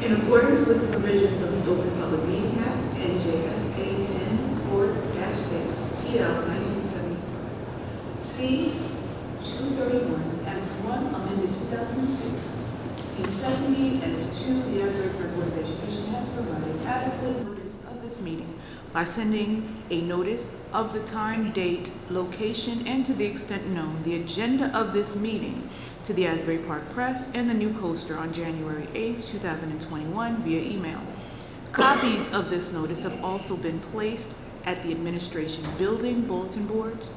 In accordance with the provisions of the Open Public Meeting Act, NJSA 10-4-6, PL 1974, C 231 as 1 amended 2006, C 70 as 2, the Asbury Park Board of Education has provided adequate notice of this meeting by sending a notice of the time, date, location, and to the extent known, the agenda of this meeting to the Asbury Park Press and the New Coaster on January 8, 2021 via email. Copies of this notice have also been placed at the Administration Building bulletin boards,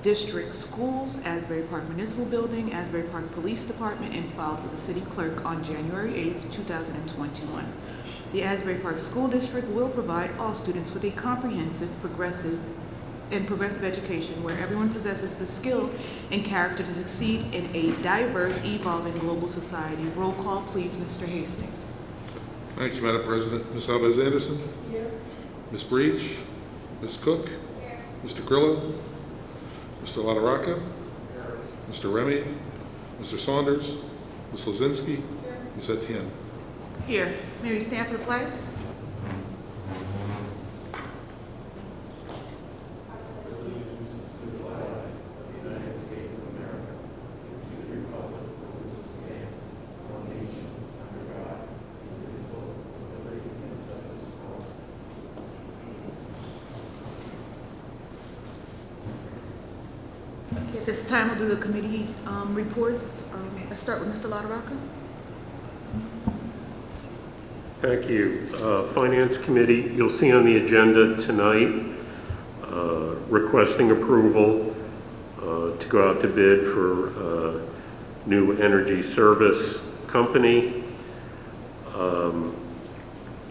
district schools, Asbury Park Municipal Building, Asbury Park Police Department, and filed with the City Clerk on January 8, 2021. The Asbury Park School District will provide all students with a comprehensive, progressive education where everyone possesses the skill and character to succeed in a diverse, evolving global society. Roll call, please, Mr. Hastings. Thank you, Madam President. Ms. Alves-Anderson? Here. Ms. Breach? Ms. Cook? Here. Mr. Grillo? Mr. LaRocca? Mr. Remy? Mr. Saunders? Ms. Lozinski? Here. Ms. Etienne? Here. May we stand for the flag? At this time, we'll do the committee reports. Let's start with Mr. LaRocca. Thank you. Finance Committee, you'll see on the agenda tonight requesting approval to go out to bid for new energy service company.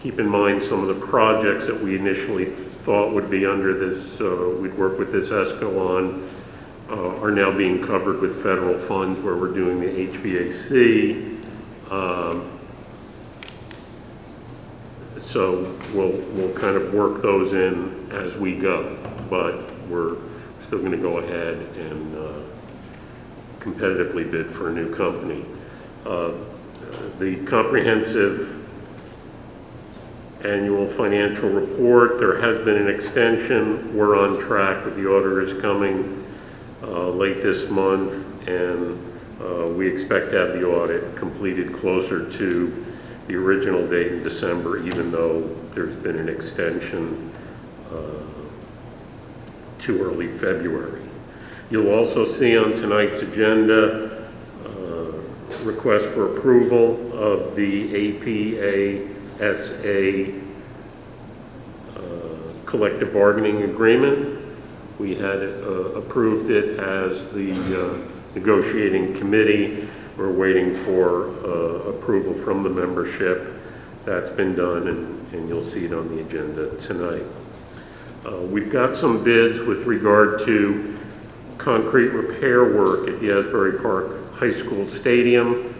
Keep in mind some of the projects that we initially thought would be under this, we'd work with this ESCO on, are now being covered with federal funds where we're doing the HVAC. So we'll kind of work those in as we go, but we're still going to go ahead and competitively bid for a new company. The comprehensive annual financial report, there has been an extension. We're on track with the auditors coming late this month, and we expect to have the audit completed closer to the original date in December, even though there's been an extension to early February. You'll also see on tonight's agenda request for approval of the APASA collective bargaining agreement. We had approved it as the negotiating committee. We're waiting for approval from the membership. That's been done, and you'll see it on the agenda tonight. We've got some bids with regard to concrete repair work at the Asbury Park High School Stadium.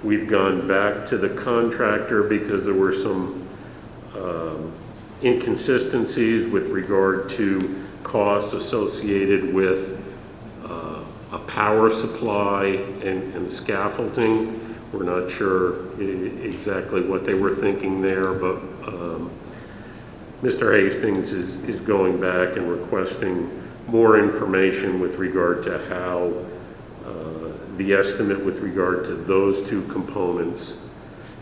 We've gone back to the contractor because there were some inconsistencies with regard to costs associated with a power supply and scaffolding. We're not sure exactly what they were thinking there, but Mr. Hastings is going back and requesting more information with regard to how the estimate with regard to those two components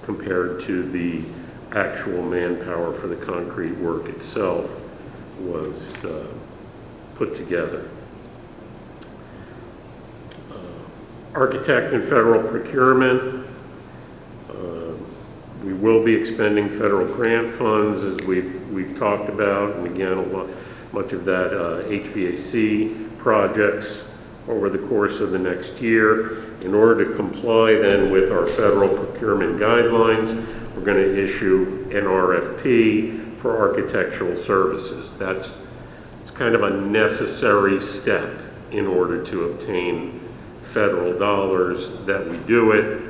compared to the actual manpower for the concrete work itself was put together. Architect and federal procurement. We will be expending federal grant funds as we've talked about, and again, much of that HVAC projects over the course of the next year. In order to comply then with our federal procurement guidelines, we're going to issue an RFP for architectural services. It's kind of a necessary step in order to obtain federal dollars that we do it.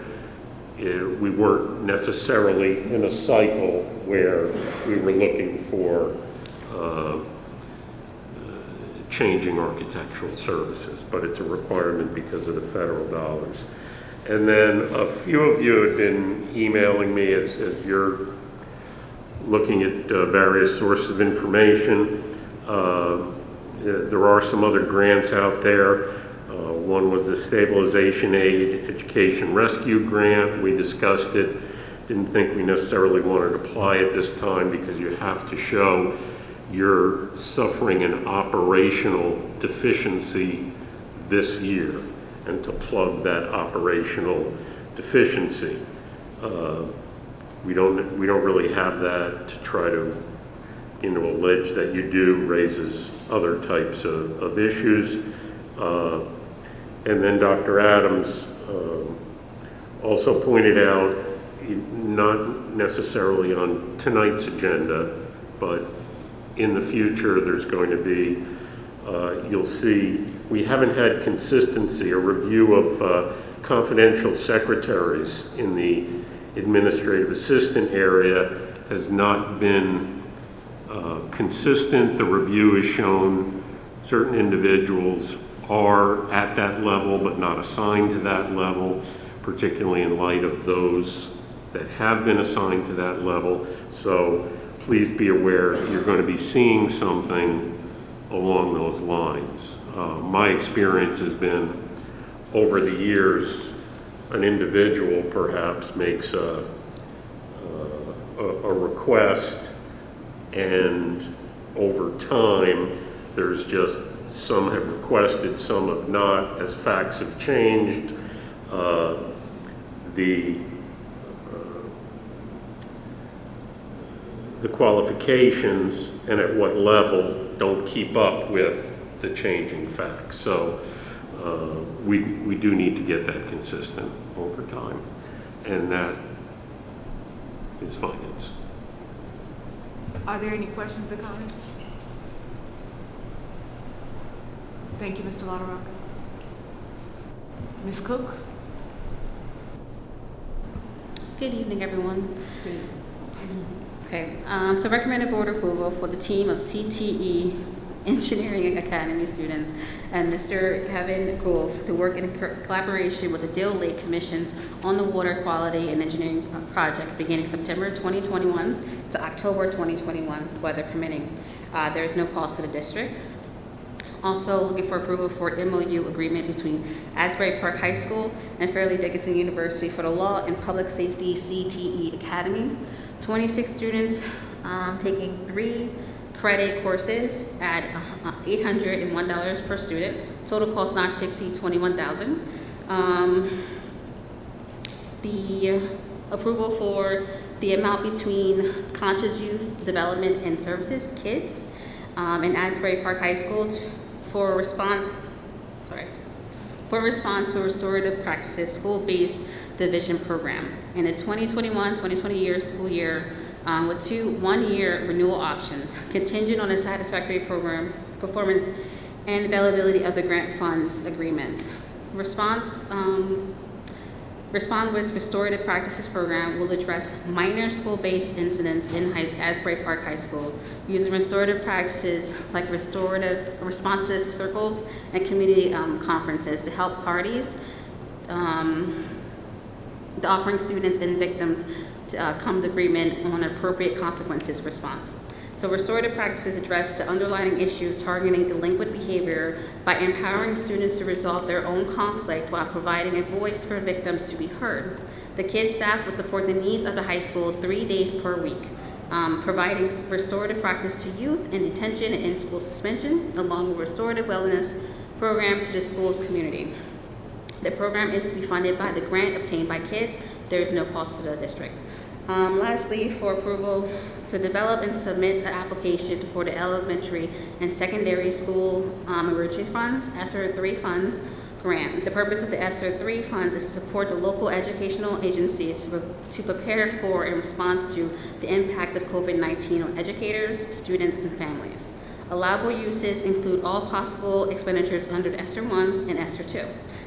We weren't necessarily in a cycle where we were looking for changing architectural services, but it's a requirement because of the federal dollars. And then a few of you have been emailing me as you're looking at various sources of information. There are some other grants out there. One was the Stabilization Aid Education Rescue Grant. We discussed it. Didn't think we necessarily wanted to apply it this time because you have to show you're suffering an operational deficiency this year, and to plug that operational deficiency. We don't really have that to try to, allege that you do raises other types of issues. And then Dr. Adams also pointed out, not necessarily on tonight's agenda, but in the future there's going to be, you'll see, we haven't had consistency. A review of confidential secretaries in the administrative assistant area has not been consistent. The review has shown certain individuals are at that level but not assigned to that level, particularly in light of those that have been assigned to that level. So please be aware you're going to be seeing something along those lines. My experience has been, over the years, an individual perhaps makes a request, and over time there's just, some have requested, some have not, as facts have changed. The qualifications and at what level don't keep up with the changing facts. So we do need to get that consistent over time, and that is finance. Are there any questions or comments? Thank you, Mr. LaRocca. Ms. Cook? Good evening, everyone. Okay, so recommended board approval for the team of CTE Engineering Academy students and Mr. Kevin Gould to work in collaboration with the Dill Lake Commissions on the water quality and engineering project beginning September 2021 to October 2021, weather permitting. There is no cost to the district. Also looking for approval for MOU agreement between Asbury Park High School and Fairleigh Dickinson University for the Law and Public Safety CTE Academy. 26 students taking 3 credit courses at $801 per student. Total cost not to exceed $21,000. The approval for the amount between Conscious Youth Development and Services, KIDS, in Asbury Park High School for response to restorative practices school-based division program in a 2021-2020 school year with 2 one-year renewal options contingent on a satisfactory program performance and availability of the grant funds agreement. Respond with Restorative Practices Program will address minor school-based incidents in Asbury Park High School using restorative practices like responsive circles and community conferences to help parties, the offering students and victims to come to agreement on appropriate consequences response. So restorative practices address the underlying issues targeting delinquent behavior by empowering students to resolve their own conflict while providing a voice for victims to be heard. The KIDS staff will support the needs of the high school 3 days per week, providing restorative practice to youth in detention and in-school suspension, along with restorative wellness program to the school's community. The program is to be funded by the grant obtained by KIDS. There is no cost to the district. Lastly, for approval to develop and submit an application for the elementary and secondary school emergency funds, ESSER 3 funds grant. The purpose of the ESSER 3 funds is to support the local educational agencies to prepare for and response to the impact of COVID-19 on educators, students, and families. Allowable uses include all possible expenditures under ESSER 1 and ESSER 2.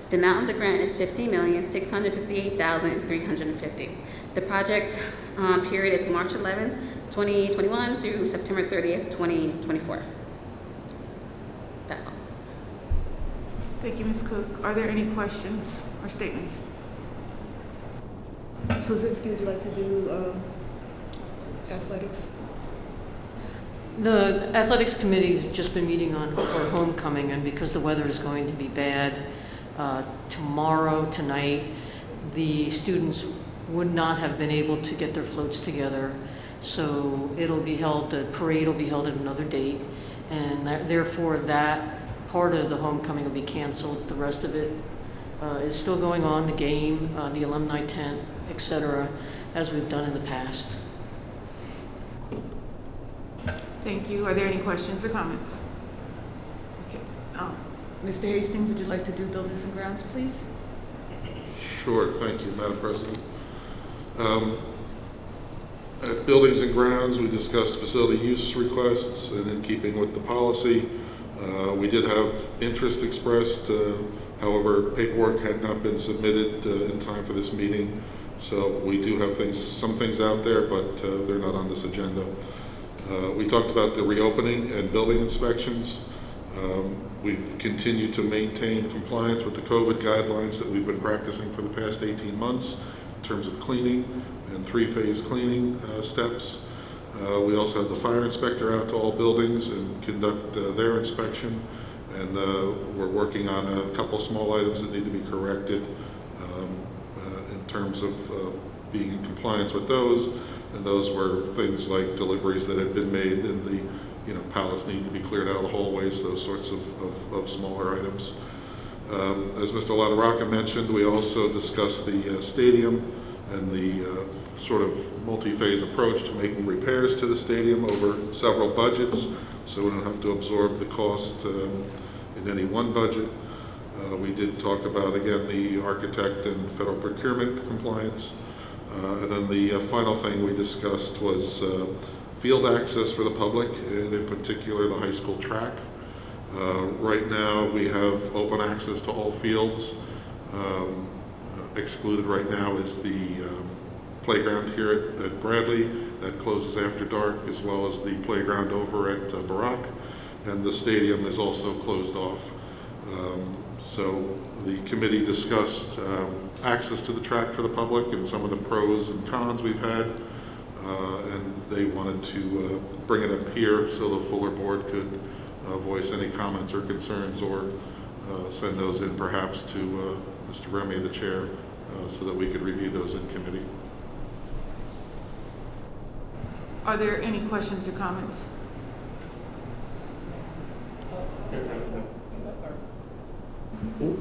The amount of the grant is $15,658,350. The project period is March 11th, 2021 through September 30th, 2024. That's all. Thank you, Ms. Cook. Are there any questions or statements? Slazinski, would you like to do athletics? The athletics committee's just been meeting on for homecoming, and because the weather is going to be bad tomorrow, tonight, the students would not have been able to get their floats together. So it'll be held, the parade will be held at another date, and therefore that part of the homecoming will be canceled. The rest of it is still going on, the game, the alumni tent, etc., as we've done in the past. Thank you. Are there any questions or comments? Okay. Mr. Hastings, would you like to do buildings and grounds, please? Sure, thank you, Madam President. At Buildings and Grounds, we discussed facility use requests, and in keeping with the policy, we did have interest expressed. However, paperwork had not been submitted in time for this meeting, so we do have some things out there, but they're not on this agenda. We talked about the reopening and building inspections. We've continued to maintain compliance with the COVID guidelines that we've been practicing for the past 18 months in terms of cleaning and three-phase cleaning steps. We also had the fire inspector out to all buildings and conduct their inspection, and we're working on a couple small items that need to be corrected in terms of being in compliance with those. And those were things like deliveries that had been made, and the pallets need to be cleared out of the hallways, those sorts of smaller items. As Mr. LaRocca mentioned, we also discussed the stadium and the sort of multi-phase approach to making repairs to the stadium over several budgets, so we don't have to absorb the cost in any one budget. We did talk about, again, the architect and federal procurement compliance. And then the final thing we discussed was field access for the public, and in particular the high school track. Right now we have open access to all fields. Excluded right now is the playground here at Bradley that closes after dark, as well as the playground over at Barak, and the stadium is also closed off. So the committee discussed access to the track for the public and some of the pros and cons we've had, and they wanted to bring it up here so the fuller board could voice any comments or concerns, or send those in perhaps to Mr. Remy, the chair, so that we could review those in committee. Are there any questions or comments?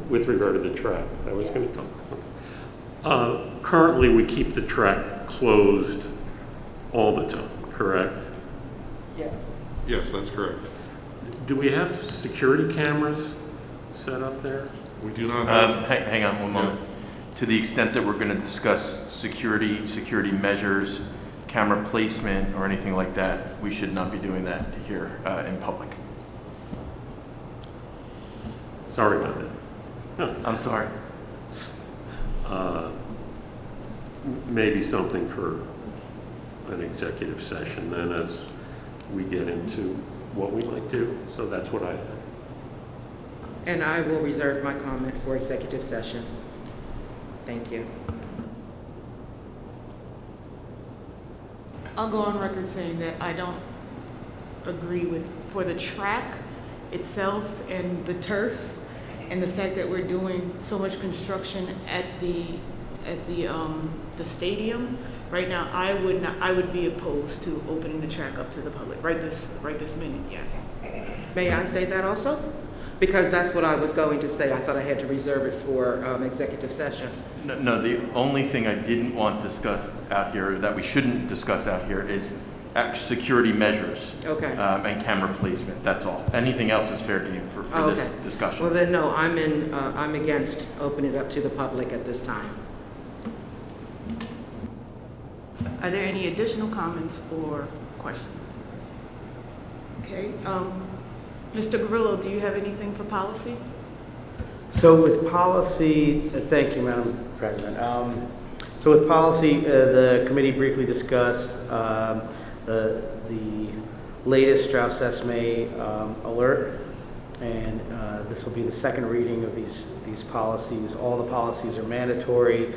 With regard to the track, I was going to talk. Currently, we keep the track closed all the time, correct? Yes. Yes, that's correct. Do we have security cameras set up there? We do not have. Hang on one moment. To the extent that we're going to discuss security measures, camera placement, or anything like that, we should not be doing that here in public. Sorry about that. I'm sorry. Maybe something for an executive session then, as we get into what we might do. So that's what I had. And I will reserve my comment for executive session. Thank you. I'll go on record saying that I don't agree with, for the track itself and the turf, and the fact that we're doing so much construction at the stadium right now, I would be opposed to opening the track up to the public right this minute. Yes. May I say that also? Because that's what I was going to say. I thought I had to reserve it for executive session. No, the only thing I didn't want discussed out here, that we shouldn't discuss out here, is security measures. Okay. And camera placement. That's all. Anything else is fair game for this discussion. Well then, no, I'm against opening it up to the public at this time. Are there any additional comments or questions? Okay. Mr. Garillo, do you have anything for policy? So with policy, thank you, Madam President. So with policy, the committee briefly discussed the latest Strauss Esme alert, and this will be the second reading of these policies. All the policies are mandatory.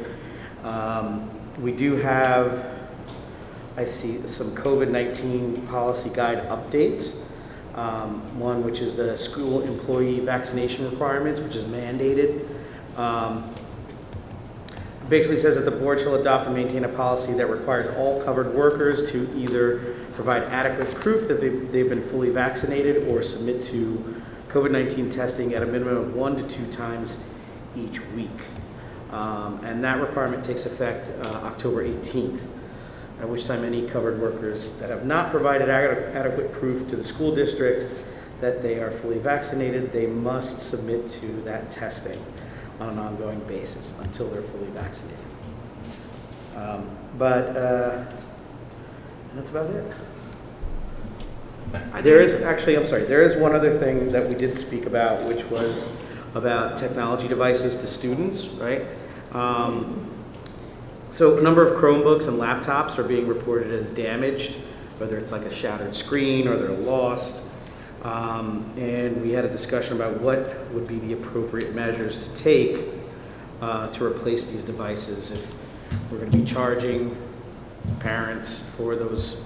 We do have, I see, some COVID-19 policy guide updates. One which is the school employee vaccination requirements, which is mandated. Basically says that the board shall adopt and maintain a policy that requires all covered workers to either provide adequate proof that they've been fully vaccinated or submit to COVID-19 testing at a minimum of 1 to 2 times each week. And that requirement takes effect October 18th, at which time any covered workers that have not provided adequate proof to the school district that they are fully vaccinated, they must submit to that testing on an ongoing basis until they're fully vaccinated. That's about it. There is one other thing that we did speak about, which was about technology devices to students, right? So a number of Chromebooks and laptops are being reported as damaged, whether it's like a shattered screen or they're lost. And we had a discussion about what would be the appropriate measures to take to replace these devices if we're going to be charging parents for those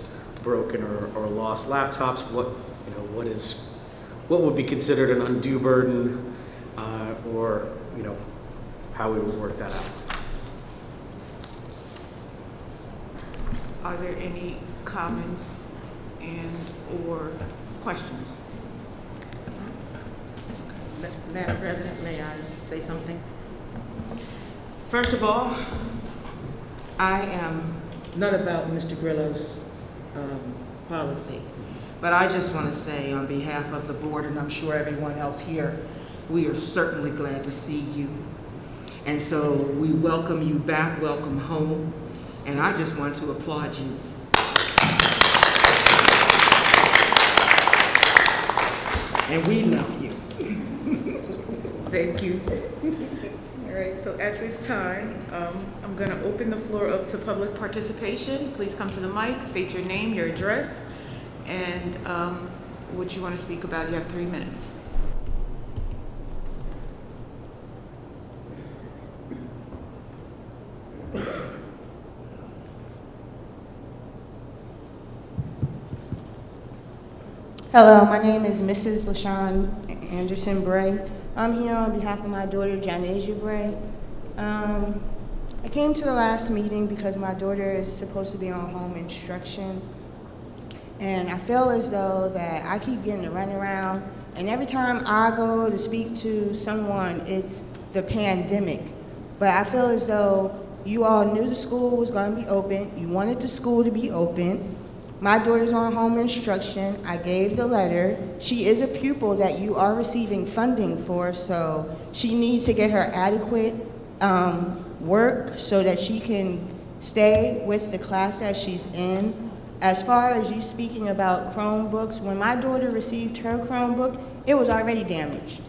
broken or lost laptops. What would be considered an undue burden, or how we would work that out. Are there any comments or questions? Madam President, may I say something? First of all, I am Not about Mr. Grillo's policy, but I just want to say on behalf of the board, and I'm sure everyone else here, we are certainly glad to see you. And so we welcome you back, welcome home, and I just want to applaud you. And we love you. Thank you. All right, so at this time, I'm going to open the floor up to public participation. Please come to the mic, state your name, your address, and what you want to speak about. You have 3 minutes. Hello, my name is Mrs. LaShawn Anderson Bray. I'm here on behalf of my daughter, Janasia Bray. I came to the last meeting because my daughter is supposed to be on home instruction. And I feel as though that I keep getting to run around, and every time I go to speak to someone, it's the pandemic. But I feel as though you all knew the school was going to be open. You wanted the school to be open. My daughter's on home instruction. I gave the letter. She is a pupil that you are receiving funding for, so she needs to get her adequate work so that she can stay with the class that she's in. As far as you speaking about Chromebooks, when my daughter received her Chromebook, it was already damaged.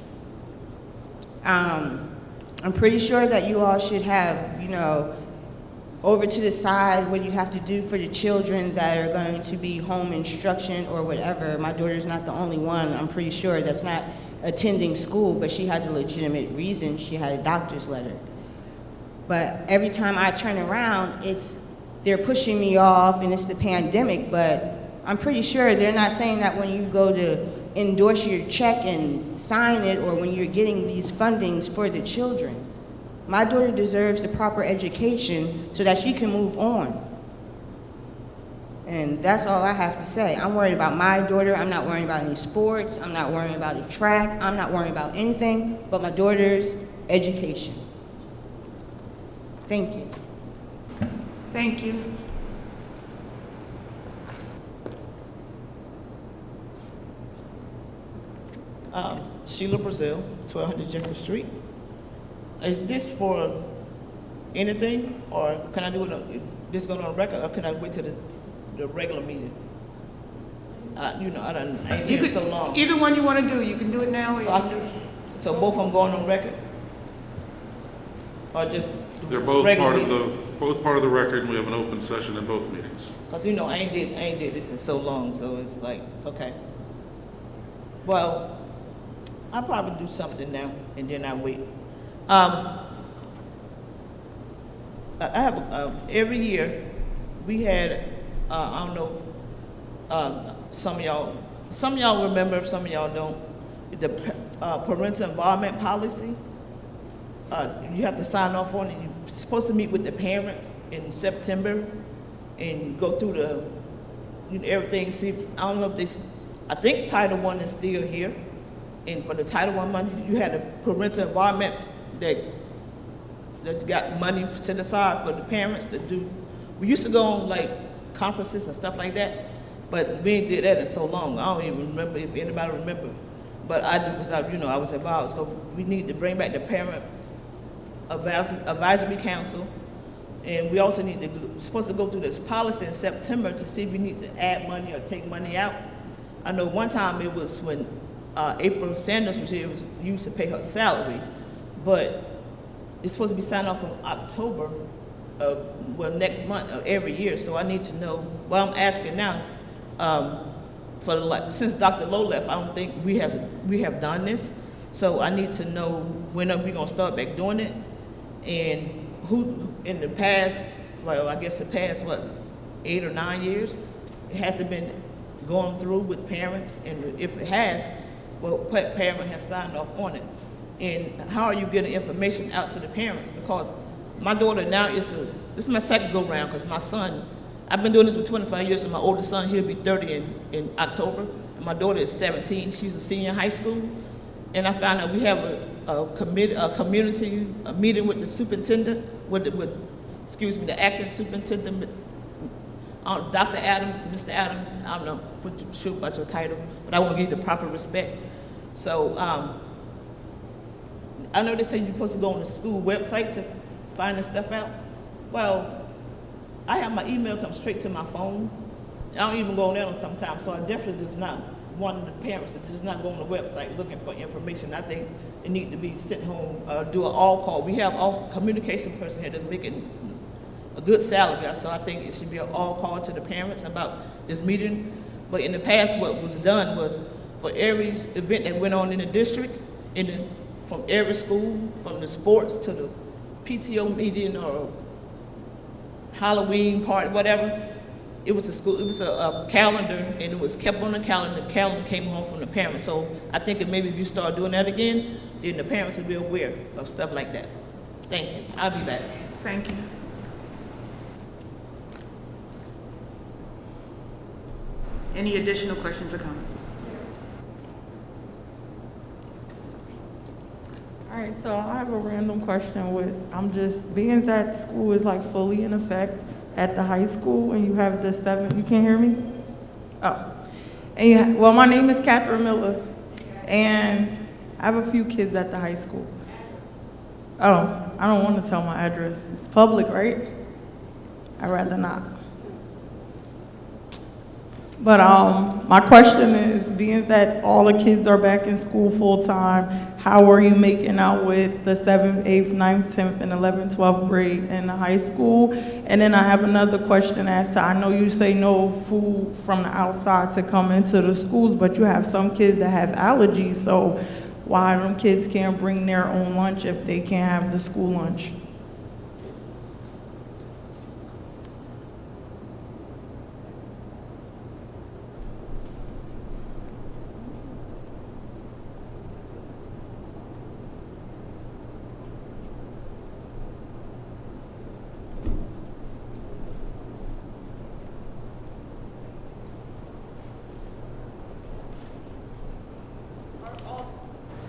I'm pretty sure that you all should have, over to the side what you have to do for the children that are going to be home instruction or whatever. My daughter's not the only one, I'm pretty sure, that's not attending school, but she has a legitimate reason. She had a doctor's letter. But every time I turn around, they're pushing me off and it's the pandemic, but I'm pretty sure they're not saying that when you go to endorse your check and sign it or when you're getting these fundings for the children. My daughter deserves the proper education so that she can move on. And that's all I have to say. I'm worried about my daughter. I'm not worrying about any sports. I'm not worrying about the track. I'm not worrying about anything but my daughter's education. Thank you. Thank you. Sheila Brazil, 1200 Jekyll Street. Is this for anything, or can I do it? This going on record, or can I wait till the regular meeting? I ain't here so long. Either one you want to do, you can do it now. Or So both of them going on record, or just They're both regular part of meeting? both part of the record, and we have an open session in both meetings. Cause I ain't did this in so long, so it's like, okay. Well, I'll probably do something now, and then I'll wait. I have, every year, we had, I don't know, some of y'all remember, some of y'all don't, the parental involvement policy. You have to sign off on it. You're supposed to meet with the parents in September and go through the, everything, see, I don't know if I think Title I is still here. And for the Title I money, you had a parental involvement that's got money set aside for the parents to do. We used to go on like conferences and stuff like that, but we ain't did that in so long. I don't even remember if anybody remember. But I do, because I was involved. So we need to bring back the parent advisory council, and we also need to supposed to go through this policy in September to see if we need to add money or take money out. I know one time it was when April Sanders was here, it was used to pay her salary, but it's supposed to be signed off in October of, well, next month of every year. So I need to know, well, I'm asking now, since Dr. Lowe left, I don't think we have done this. So I need to know when are we gonna start back doing it, and who in the past, well, I guess the past, 8 or 9 years, it hasn't been going through with parents, and if it has, well, what parent has signed off on it? And how are you getting information out to the parents? Because my daughter now this is my second go round, because my son, I've been doing this for 25 years, and my oldest son, he'll be 30 in October, and my daughter is 17, she's a senior in high school, and I found out we have a community meeting with the superintendent, with the acting superintendent, Dr. Adams, Mr. Adams. I don't know what you shoot about your title, but I want to give you the proper respect. So I know they say you're supposed to go on the school website to find this stuff out. Well, I have my email come straight to my phone. I don't even go on there sometimes, so I definitely does not want the parents that does not go on the website looking for information. I think they need to be sent home, do an all call. We have all communication person here that's making a good salary, so I think it should be an all call to the parents about this meeting. But in the past, what was done was for every event that went on in the district, from every school, from the sports to the PTO meeting or Halloween party, whatever, it was a calendar, and it was kept on the calendar. The calendar came home from the parents. So I think that maybe if you start doing that again, then the parents will be aware of stuff like that. Thank you. I'll be back. Thank you. Any additional questions or comments? All right, so I have a random question I'm just, being that school is like fully in effect at the high school, and you have the you can't hear me? Oh. And well, my name is Catherine Miller, and I have a few kids at the high school. Oh, I don't want to tell my address. It's public, right? I'd rather not. But my question is, being that all the kids are back in school full time, how are you making out with the 7th, 8th, 9th, 10th, and 11th, 12th grade in the high school? And then I have another question as to, I know you say no food from the outside to come into the schools, but you have some kids that have allergies, so why them kids can't bring their own lunch if they can't have the school lunch?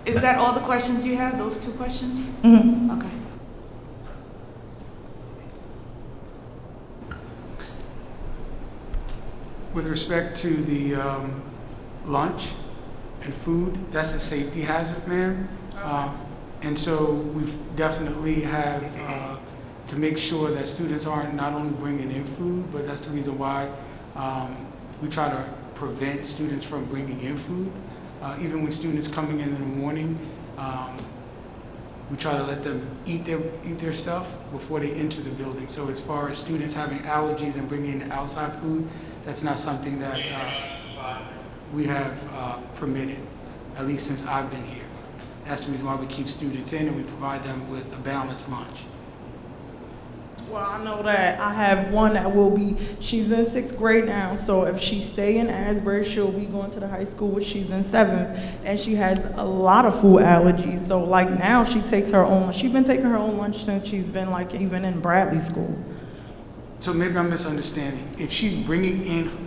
Is that all the questions you have, those 2 questions? Mm-hmm. Okay. With respect to the lunch and food, that's a safety hazard, ma'am. And so we definitely have to make sure that students aren't not only bringing in food, but that's the reason why we try to prevent students from bringing in food. Even when students coming in the morning, we try to let them eat their stuff before they enter the building. So as far as students having allergies and bringing in outside food, that's not something that we have permitted, at least since I've been here. That's the reason why we keep students in and we provide them with a balanced lunch. Well, I know that I have one that will be, she's in 6th grade now, so if she stay in Asbury, she'll be going to the high school, which she's in 7th, and she has a lot of food allergies. So like now she takes her own, she's been taking her own lunch since she's been like even in Bradley school. So maybe I'm misunderstanding. If she's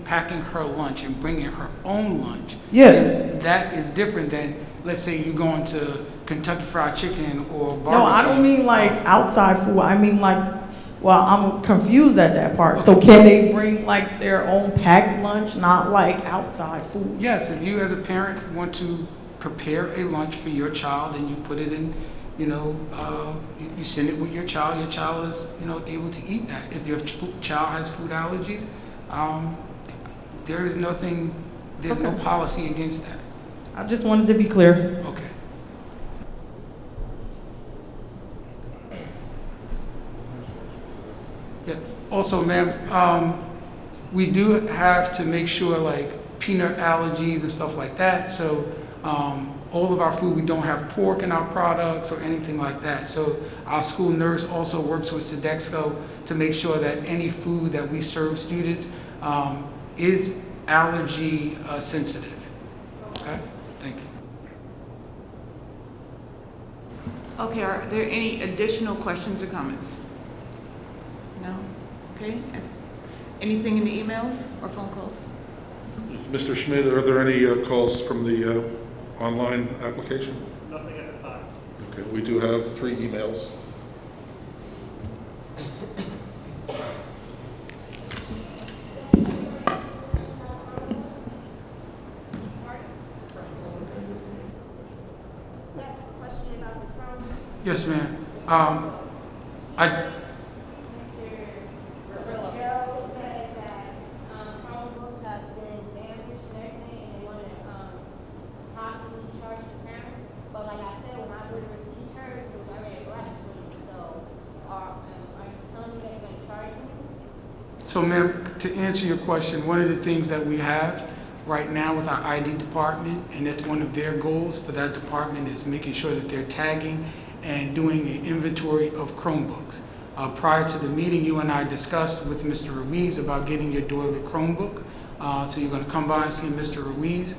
packing her lunch and bringing her own lunch, Yeah. then that is different than, let's say you're going to Kentucky Fried Chicken or barbecue. No, I don't mean like outside food. I mean like, well, I'm confused at that part. So can they bring like their own packed lunch, not like outside food? Yes, if you as a parent want to prepare a lunch for your child and you put it in, you send it with your child is, able to eat that. If your child has food allergies, there's no policy against that. I just wanted to be clear. Okay. Yeah. Also, ma'am, we do have to make sure like peanut allergies and stuff like that. So all of our food, we don't have pork in our products or anything like that. So our school nurse also works with Sodexo to make sure that any food that we serve students is allergy sensitive. Okay, thank you. Okay, are there any additional questions or comments? No? Okay. Anything in the emails or phone calls? Mr. Schmidt, are there any calls from the online application? Nothing at the time. Okay, we do have 3 emails. Yes, ma'am. So, ma'am, to answer your question, one of the things that we have right now with our ID department, and that's one of their goals for that department, is making sure that they're tagging and doing an inventory of Chromebooks. Prior to the meeting, you and I discussed with Mr. Ruiz about getting your daughter the Chromebook. So you're going to come by and see Mr. Ruiz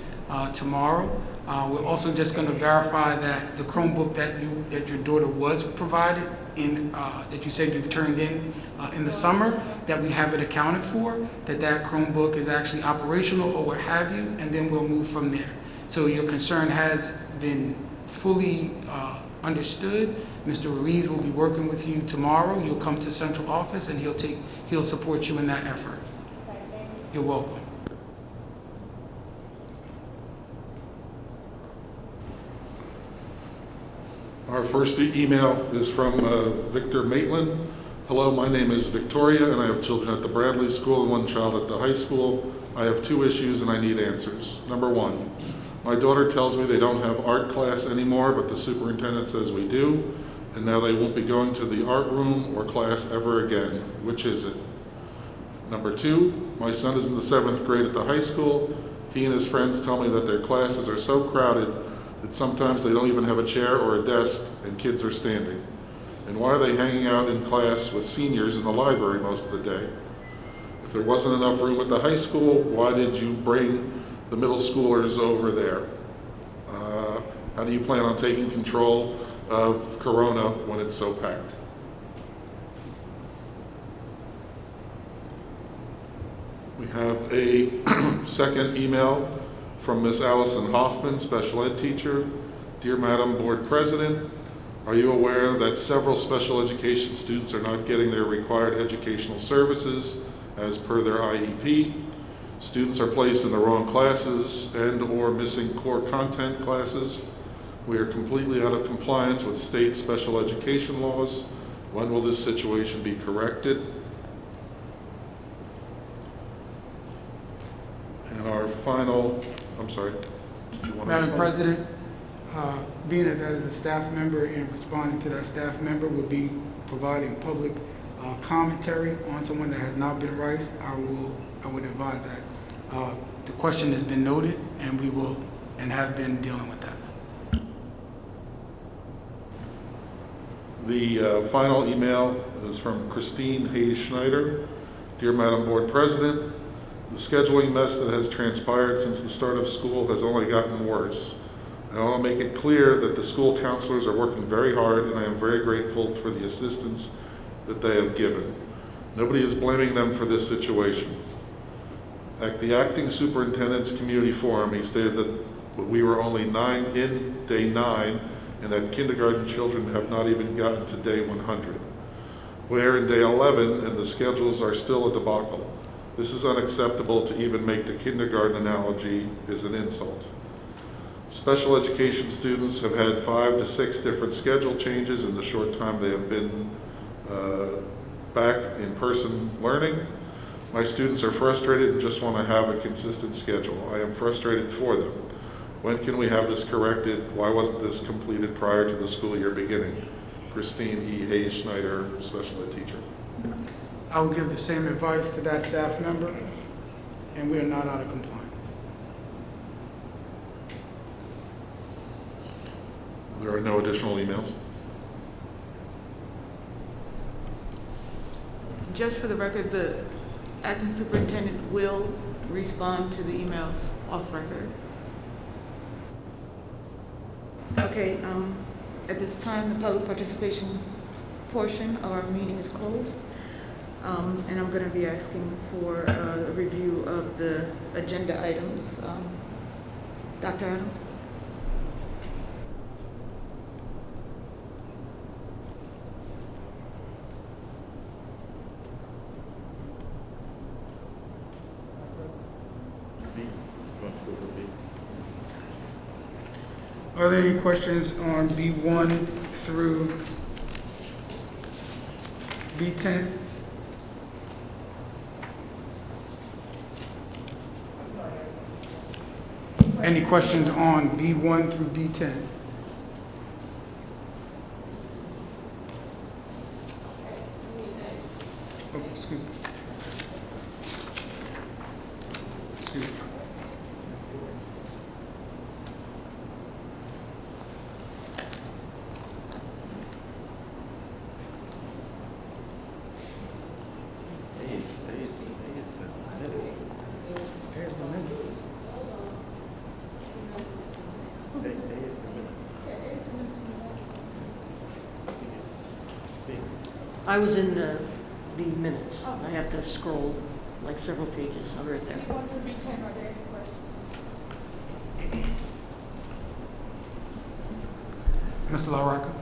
tomorrow. We're also just going to verify that the Chromebook that your daughter was provided in, that you said you've turned in the summer, that we have it accounted for, that Chromebook is actually operational or what have you, and then we'll move from there. So your concern has been fully understood. Mr. Ruiz will be working with you tomorrow. You'll come to central office and he'll support you in that effort. You're welcome. Our first email is from Victor Maitland. Hello, my name is Victoria, and I have children at the Bradley School and 1 child at the high school. I have 2 issues, and I need answers. Number 1, my daughter tells me they don't have art class anymore, but the superintendent says we do, and now they won't be going to the art room or class ever again. Which is it? Number 2, my son is in the 7th grade at the high school. He and his friends tell me that their classes are so crowded that sometimes they don't even have a chair or a desk and kids are standing. And why are they hanging out in class with seniors in the library most of the day? If there wasn't enough room at the high school, why did you bring the middle schoolers over there? How do you plan on taking control of Corona when it's so packed? We have a second email from Ms. Allison Hoffman, special ed teacher. Dear Madam Board President, are you aware that several special education students are not getting their required educational services as per their IEP? Students are placed in the wrong classes and/or missing core content classes. We are completely out of compliance with state special education laws. When will this situation be corrected? And our final, I'm sorry. Did you want to Madam respond? President, being that is a staff member and responding to that staff member would be providing public commentary on someone that has not been raised, I would advise that. The question has been noted and we will and have been dealing with that. The final email is from Christine Hayes Schneider. Dear Madam Board President, the scheduling mess that has transpired since the start of school has only gotten worse. I want to make it clear that the school counselors are working very hard, and I am very grateful for the assistance that they have given. Nobody is blaming them for this situation. At the acting superintendent's community forum, he stated that we were only in day 9, and that kindergarten children have not even gotten to day 100. We're in day 11, and the schedules are still a debacle. This is unacceptable. To even make the kindergarten analogy is an insult. Special education students have had 5 to 6 different schedule changes in the short time they have been back in person learning. My students are frustrated and just want to have a consistent schedule. I am frustrated for them. When can we have this corrected? Why wasn't this completed prior to the school year beginning? Christine E. Hayes Schneider, special ed teacher. I will give the same advice to that staff member, and we are not out of compliance. There are no additional emails. Just for the record, the acting superintendent will respond to the emails off record. Okay, at this time, the public participation portion of our meeting is closed. And I'm going to be asking for a review of the agenda items. Dr. Adams? Are there any questions on B1 through B10? Any questions on B1 through B10? Oh, excuse me. Excuse me. I was in the minutes. I have to scroll like several pages. I'll be right there. Mr. LaRocca?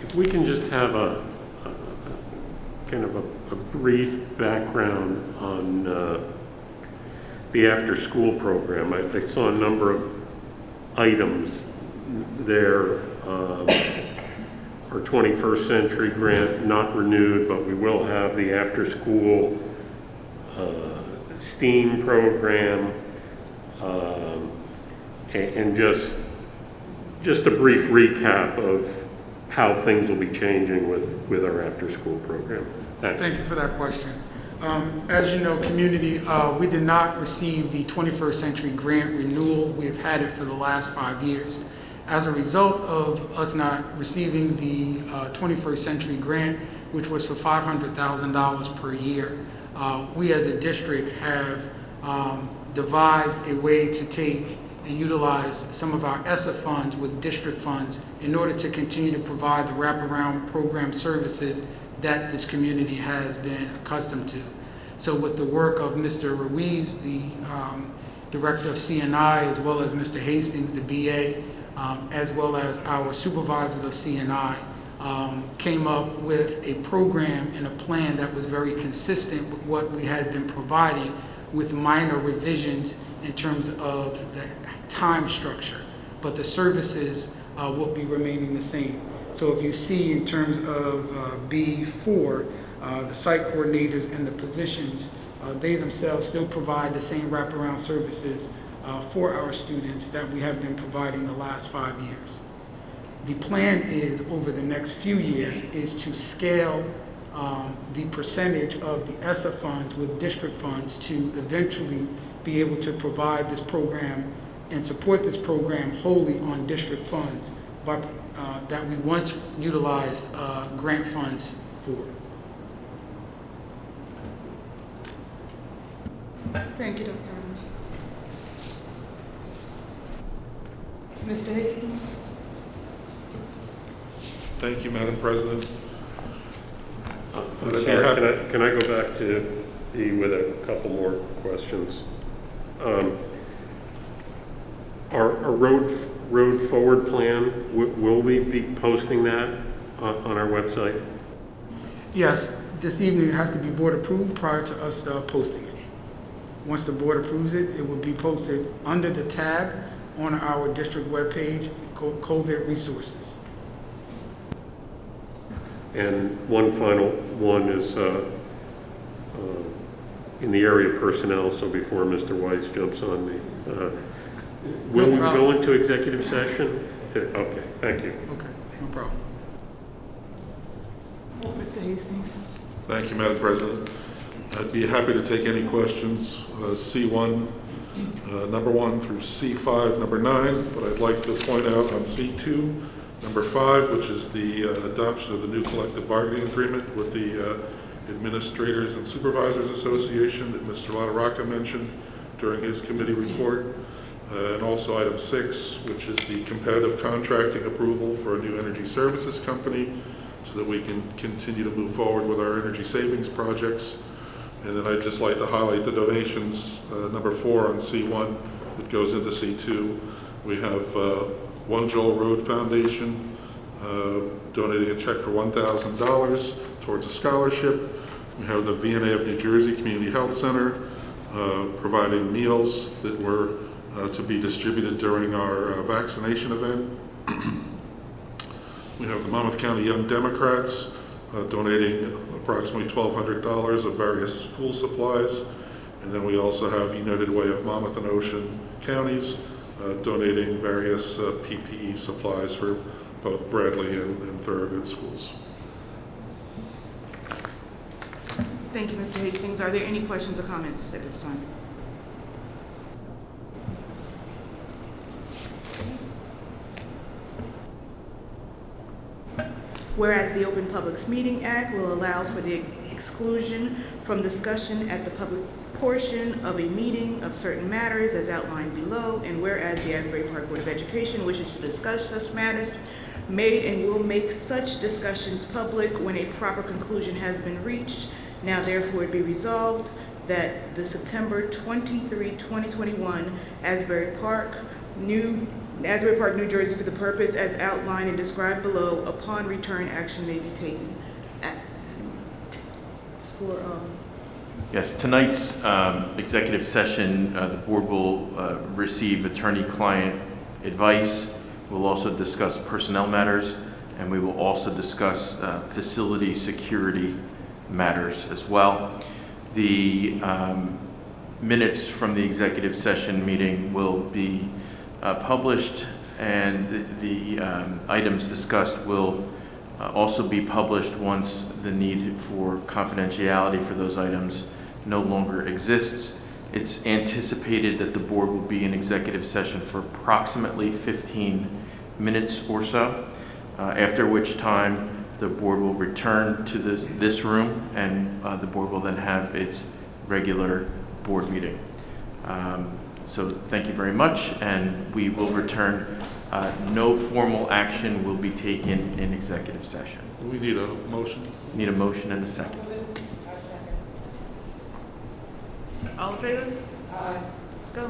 If we can just have a kind of a brief background on the after-school program. I saw a number of items there. Our 21st Century Grant not renewed, but we will have the after-school STEAM program, and just a brief recap of how things will be changing with our after-school program. Thank you for that question. As you know, community, we did not receive the 21st Century Grant renewal. We've had it for the last 5 years. As a result of us not receiving the 21st Century Grant, which was for $500,000 per year, we as a district have devised a way to take and utilize some of our ESSA funds with district funds in order to continue to provide the wraparound program services that this community has been accustomed to. So with the work of Mr. Ruiz, the Director of CNI, as well as Mr. Hastings, the BA, as well as our supervisors of CNI, came up with a program and a plan that was very consistent with what we had been providing, with minor revisions in terms of the time structure, but the services will be remaining the same. So if you see in terms of B4, the site coordinators and the positions, they themselves still provide the same wraparound services for our students that we have been providing the last 5 years. The plan is, over the next few years, is to scale the percentage of the ESSA funds with district funds to eventually be able to provide this program and support this program wholly on district funds. that we once utilized grant funds for. Thank you, Dr. Adams. Mr. Hastings? Thank you, Madam President. Chair, can I go back to E with a couple more questions? Our road forward plan, will we be posting that on our website? Yes, this evening it has to be board approved prior to us posting it. Once the board approves it, it will be posted under the tab on our district webpage, COVID resources. And one final one is in the area of personnel, so before Mr. Weiss jumps on me. Will we go into executive session? Okay, thank you. Okay, no problem. Mr. Hastings? Thank you, Madam President. I'd be happy to take any questions, C1, number 1 through C5, number 9, but I'd like to point out on C2, number 5, which is the adoption of the new collective bargaining agreement with the Administrators and Supervisors Association that Mr. LaRocca mentioned during his committee report, and also item 6, which is the competitive contracting approval for a new energy services company so that we can continue to move forward with our energy savings projects. And then I'd just like to highlight the donations, number 4 on C1 that goes into C2. We have One Joel Road Foundation donating a check for $1,000 towards a scholarship. We have the VNA of New Jersey Community Health Center providing meals that were to be distributed during our vaccination event. We have the Monmouth County Young Democrats donating approximately $1,200 of various school supplies. And then we also have United Way of Monmouth and Ocean counties donating various PPE supplies for both Bradley and Thurgood schools. Thank you, Mr. Hastings. Are there any questions or comments at this time? Whereas the Open Publics Meeting Act will allow for the exclusion from discussion at the public portion of a meeting of certain matters as outlined below, and whereas the Asbury Park Board of Education wishes to discuss such matters, made and will make such discussions public when a proper conclusion has been reached, now therefore be resolved that the September 23, 2021 Asbury Park, New Jersey, for the purpose as outlined and described below, upon return action may be taken. Yes, tonight's executive session, the board will receive attorney-client advice. We'll also discuss personnel matters, and we will also discuss facility security matters as well. The minutes from the executive session meeting will be published, and the items discussed will also be published once the need for confidentiality for those items no longer exists. It's anticipated that the board will be in executive session for approximately 15 minutes or so, after which time the board will return to this room, and the board will then have its regular board meeting. So thank you very much, and we will return. No formal action will be taken in executive session. We need a motion. Need a motion and a second. All in favor? Aye. Let's go.